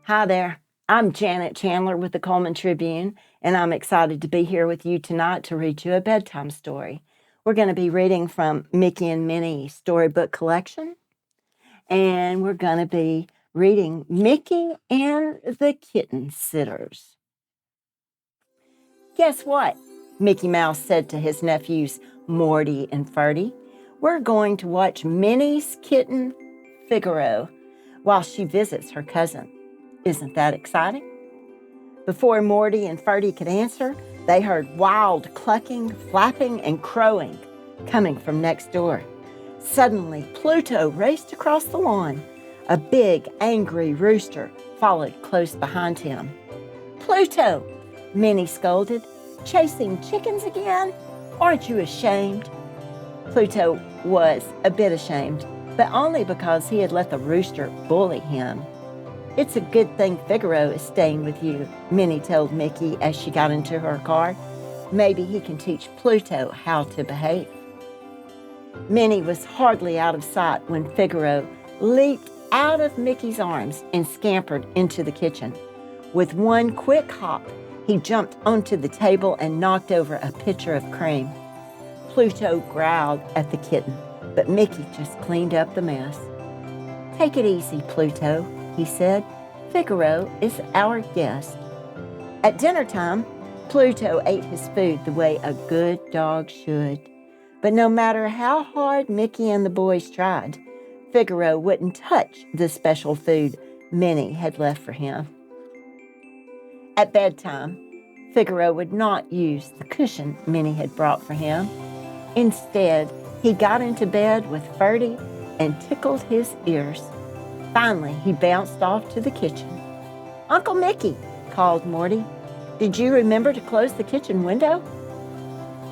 Hi there. I'm Janet Chandler with the Cullman Tribune, and I'm excited to be here with you tonight to read you a bedtime story. We're going to be reading from Mickey and Minnie Storybook Collection, and we're going to be reading Mickey and the Kitten-Sitters. Guess what? Mickey Mouse said to his nephews Morty and Ferdy. We're going to watch Minnie's kitten, Figaro, while she visits her cousin. Isn't that exciting? Before Morty and Ferdy could answer, they heard wild clucking, flapping, and crowing coming from next door. Suddenly, Pluto raced across the lawn. A big, angry rooster followed close behind him. "Pluto!" Minnie scolded. "Chasing chickens again? Aren't you ashamed?" Pluto was a bit ashamed, but only because he had let the rooster bully him. "It's a good thing Figaro is staying with you," Minnie told Mickey as she got into her car. "Maybe he can teach Pluto how to behave." Minnie was hardly out of sight when Figaro leaped out of Mickey's arms and scampered into the kitchen. With one quick hop, he jumped onto the table and knocked over a pitcher of cream. Pluto growled at the kitten, but Mickey just cleaned up the mess. "Take it easy, Pluto," he said. "Figaro is our guest." At dinner time, Pluto ate his food the way a good dog should. But no matter how hard Mickey and the boys tried, Figaro wouldn't touch the special food Minnie had left for him. At bedtime, Figaro would not use the cushion Minnie had brought for him. Instead, he got into bed with Ferdy and tickled his ears. Finally, he bounced off to the kitchen. "Uncle Mickey," called Morty, "did you remember to close the kitchen window?"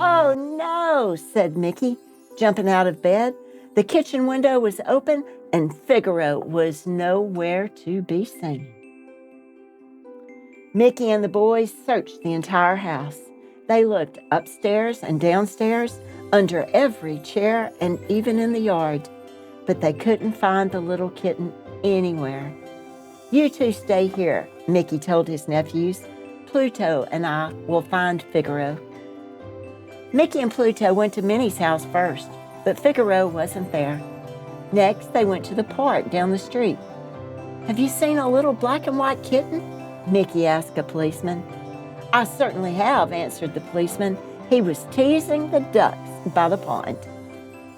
"Oh, no," said Mickey, jumping out of bed. The kitchen window was open, and Figaro was nowhere to be seen. Mickey and the boys searched the entire house. They looked upstairs and downstairs, under every chair, and even in the yard. But they couldn't find the little kitten anywhere. "You two stay here," Mickey told his nephews. "Pluto and I will find Figaro." Mickey and Pluto went to Minnie's house first, but Figaro wasn't there. Next, they went to the park down the street. "Have you seen a little black and white kitten?" Mickey asked a policeman. "I certainly have," answered the policeman. "He was teasing the ducks by the pond."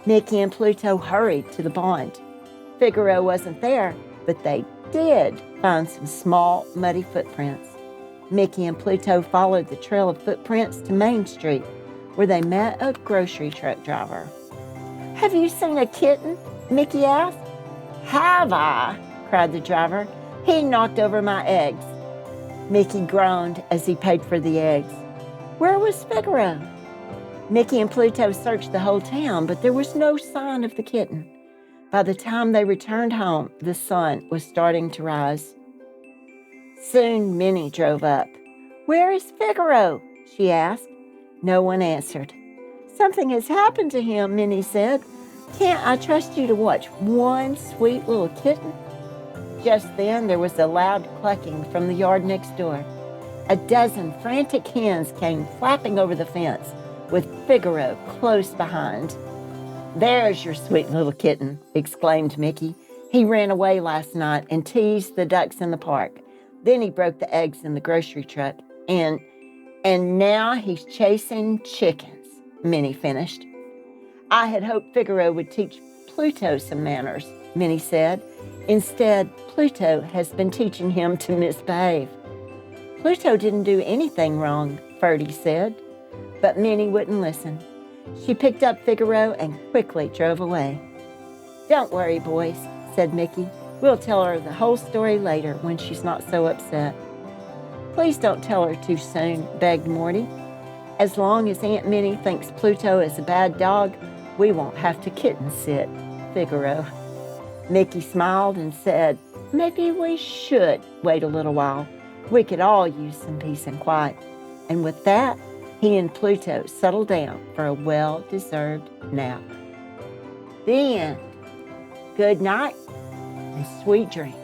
Mickey and Pluto hurried to the pond. Figaro wasn't there, but they did find some small, muddy footprints. Mickey and Pluto followed the trail of footprints to Main Street, where they met a grocery truck driver. "Have you seen a kitten?" Mickey asked. "Have I?" cried the driver. "He knocked over my eggs." Mickey groaned as he paid for the eggs. Where was Figaro? Mickey and Pluto searched the whole town, but there was no sign of the kitten. By the time they returned home, the sun was starting to rise. Soon Minnie drove up. "Where is Figaro?" she asked. No one answered. "Something has happened to him," Minnie said. "Can't I trust you to watch one sweet little kitten?" Just then there was a loud clucking from the yard next door. A dozen frantic hens came flapping over the fence, with Figaro close behind. "There's your sweet little kitten," exclaimed Mickey. "He ran away last night and teased the ducks in the park. Then he broke the eggs in the grocery truck, and now he's chasing chickens," Minnie finished. "I had hoped Figaro would teach Pluto some manners," Minnie said. "Instead, Pluto has been teaching him to misbehave." "Pluto didn't do anything wrong," Ferdy said. But Minnie wouldn't listen. She picked up Figaro and quickly drove away. "Don't worry, boys," said Mickey. "We'll tell her the whole story later when she's not so upset." "Please don't tell her too soon," begged Morty. "As long as Aunt Minnie thinks Pluto is a bad dog, we won't have to kitten sit Figaro." Mickey smiled and said, "Maybe we should wait a little while. We could all use some peace and quiet." And with that, he and Pluto settled down for a well-deserved nap. The end. Good night and sweet dreams.